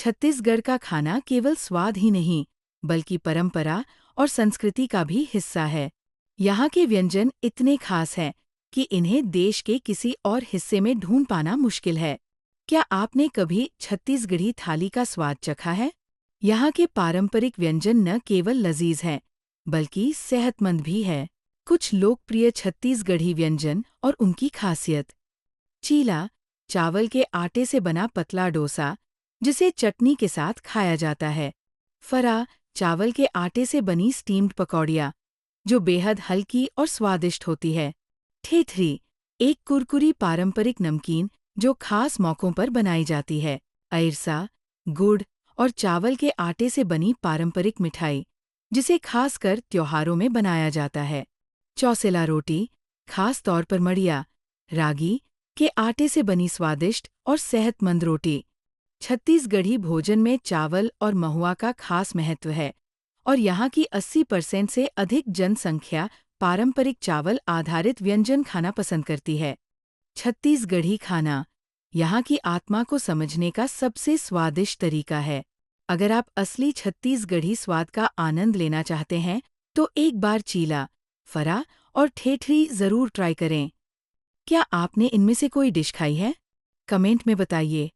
छत्तीसगढ़ का खाना केवल स्वाद ही नहीं, बल्कि परंपरा और संस्कृति का भी हिस्सा है। यहाँ के व्यंजन इतने खास हैं कि इन्हें देश के किसी और हिस्से में ढूंढ पाना मुश्किल है। क्या आपने कभी छत्तीसगढ़ी थाली का स्वाद चखा है? यहाँ के पारंपरिक व्यंजन न केवल लजीज हैं, बल्कि सेहतमंद भी है। कुछ लोकप्रिय छत्तीसगढ़ी व्यंजन और उनकी खासियत। चीला, चावल के आटे से बना पतला डोसा, जिसे चटनी के साथ खाया जाता है। फरा, चावल के आटे से बनी स्टीम्ड पकौड़ियाँ, जो बेहद हल्की और स्वादिष्ट होती है। ठेठरी, एक कुरकुरी पारंपरिक नमकीन जो खास मौक़ों पर बनाई जाती है। अइरसा, गुड़ और चावल के आटे से बनी पारंपरिक मिठाई, जिसे खासकर त्योहारों में बनाया जाता है। चौसेला रोटी, खास तौर पर मड़िया, रागी के आटे से बनी स्वादिष्ट और सेहतमंद रोटी। छत्तीसगढ़ी भोजन में चावल और महुआ का खास महत्व है और यहाँ की 80% से अधिक जनसंख्या पारंपरिक चावल आधारित व्यंजन खाना पसंद करती है। छत्तीसगढ़ी खाना यहाँ की आत्मा को समझने का सबसे स्वादिष्ट तरीका है। अगर आप असली छत्तीसगढ़ी स्वाद का आनंद लेना चाहते हैं, तो एक बार चीला, फरा और ठेठरी ज़रूर ट्राई करें। क्या आपने इनमें से कोई डिश खाई है? कमेंट में बताइए।